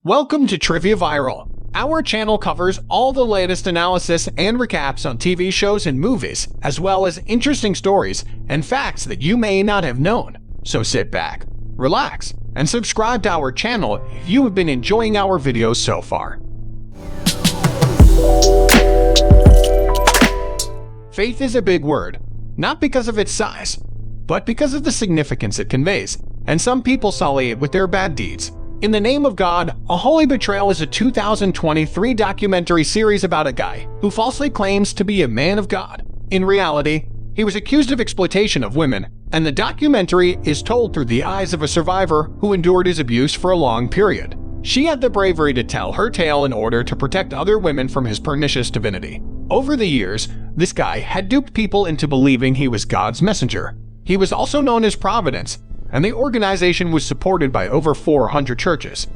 Welcome to Trivia Viral. Our channel covers all the latest analysis and recaps on TV shows and movies, as well as interesting stories and facts that you may not have known. So sit back, relax, and subscribe to our channel if you have been enjoying our videos so far. Faith is a big word, not because of its size, but because of the significance it conveys, and some people sully it with their bad deeds. In the Name of God, A Holy Betrayal is a 2023 documentary series about a guy who falsely claims to be a man of God. In reality, he was accused of exploitation of women, and the documentary is told through the eyes of a survivor who endured his abuse for a long period. She had the bravery to tell her tale in order to protect other women from his pernicious divinity. Over the years, this guy had duped people into believing he was God's messenger. He was also known as Providence, and the organization was supported by over 400 churches.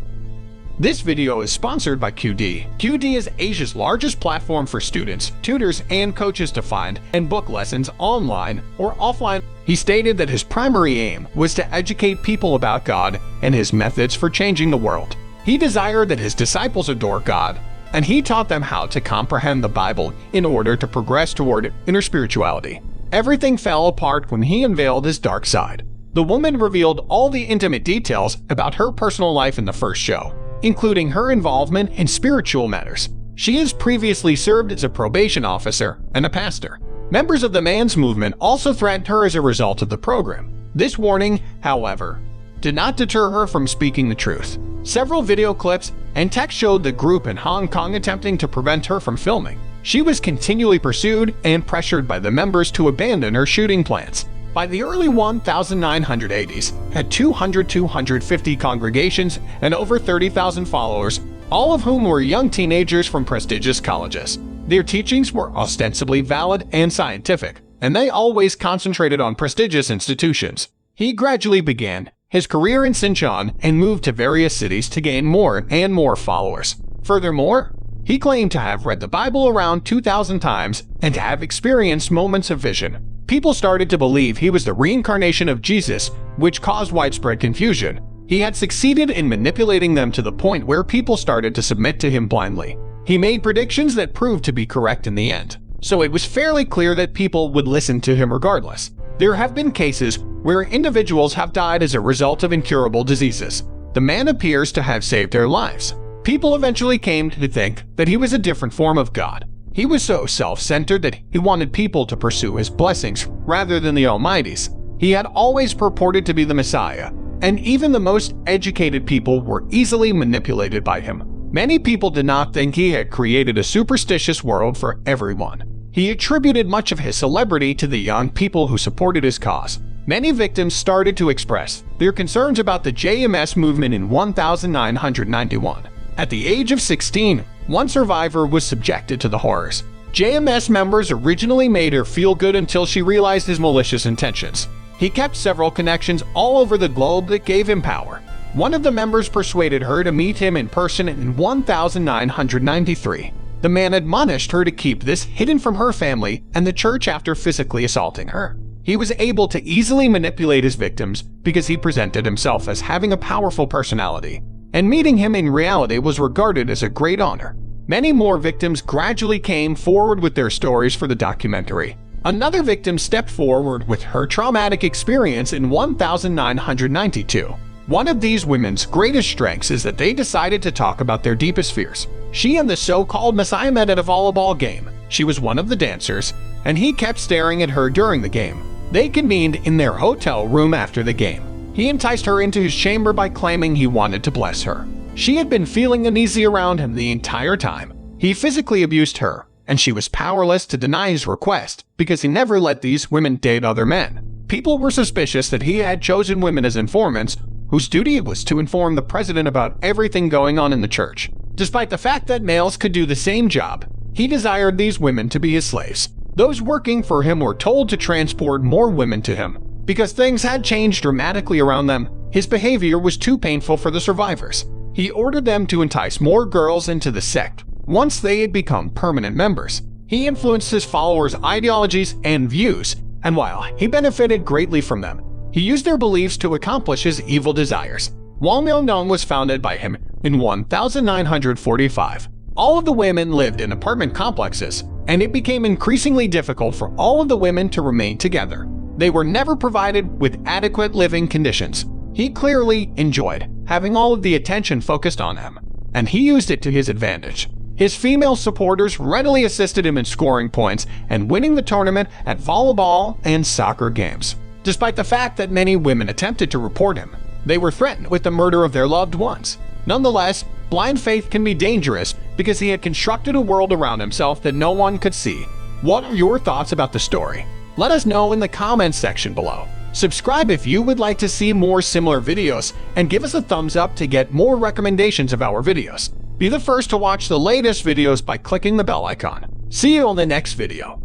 This video is sponsored by QD. QD is Asia's largest platform for students, tutors, and coaches to find and book lessons online or offline. He stated that his primary aim was to educate people about God and his methods for changing the world. He desired that his disciples adore God, and he taught them how to comprehend the Bible in order to progress toward inner spirituality. Everything fell apart when he unveiled his dark side. The woman revealed all the intimate details about her personal life in the first show, including her involvement in spiritual matters. She has previously served as a probation officer and a pastor. Members of the man's movement also threatened her as a result of the program. This warning, however, did not deter her from speaking the truth. Several video clips and text showed the group in Hong Kong attempting to prevent her from filming. She was continually pursued and pressured by the members to abandon her shooting plans. By the early 1980s, had 250 congregations and over 30,000 followers, all of whom were young teenagers from prestigious colleges. Their teachings were ostensibly valid and scientific, and they always concentrated on prestigious institutions. He gradually began his career in Sinchon and moved to various cities to gain more and more followers. Furthermore, he claimed to have read the Bible around 2,000 times and to have experienced moments of vision. People started to believe he was the reincarnation of Jesus, which caused widespread confusion. He had succeeded in manipulating them to the point where people started to submit to him blindly. He made predictions that proved to be correct in the end, so it was fairly clear that people would listen to him regardless. There have been cases where individuals have died as a result of incurable diseases. The man appears to have saved their lives. People eventually came to think that he was a different form of God. He was so self-centered that he wanted people to pursue his blessings rather than the Almighty's. He had always purported to be the Messiah, and even the most educated people were easily manipulated by him. Many people did not think he had created a superstitious world for everyone. He attributed much of his celebrity to the young people who supported his cause. Many victims started to express their concerns about the JMS movement in 1991. At the age of 16, one survivor was subjected to the horrors. JMS members originally made her feel good until she realized his malicious intentions. He kept several connections all over the globe that gave him power. One of the members persuaded her to meet him in person in 1993. The man admonished her to keep this hidden from her family and the church after physically assaulting her. He was able to easily manipulate his victims because he presented himself as having a powerful personality, and meeting him in reality was regarded as a great honor. Many more victims gradually came forward with their stories for the documentary. Another victim stepped forward with her traumatic experience in 1992. One of these women's greatest strengths is that they decided to talk about their deepest fears. She and the so-called Messiah met at a volleyball game. She was one of the dancers, and he kept staring at her during the game. They convened in their hotel room after the game. He enticed her into his chamber by claiming he wanted to bless her. She had been feeling uneasy around him the entire time. He physically abused her, and she was powerless to deny his request because he never let these women date other men. People were suspicious that he had chosen women as informants whose duty it was to inform the president about everything going on in the church. Despite the fact that males could do the same job, he desired these women to be his slaves. Those working for him were told to transport more women to him. Because things had changed dramatically around them, his behavior was too painful for the survivors. He ordered them to entice more girls into the sect once they had become permanent members. He influenced his followers' ideologies and views, and while he benefited greatly from them, he used their beliefs to accomplish his evil desires. While Myeongdong was founded by him, In 1945, all of the women lived in apartment complexes, and it became increasingly difficult for all of the women to remain together. They were never provided with adequate living conditions. He clearly enjoyed having all of the attention focused on him, and he used it to his advantage. His female supporters readily assisted him in scoring points and winning the tournament at volleyball and soccer games. Despite the fact that many women attempted to report him, they were threatened with the murder of their loved ones. Nonetheless, blind faith can be dangerous because he had constructed a world around himself that no one could see. What are your thoughts about the story? Let us know in the comments section below. Subscribe if you would like to see more similar videos, and give us a thumbs up to get more recommendations of our videos. Be the first to watch the latest videos by clicking the bell icon. See you on the next video.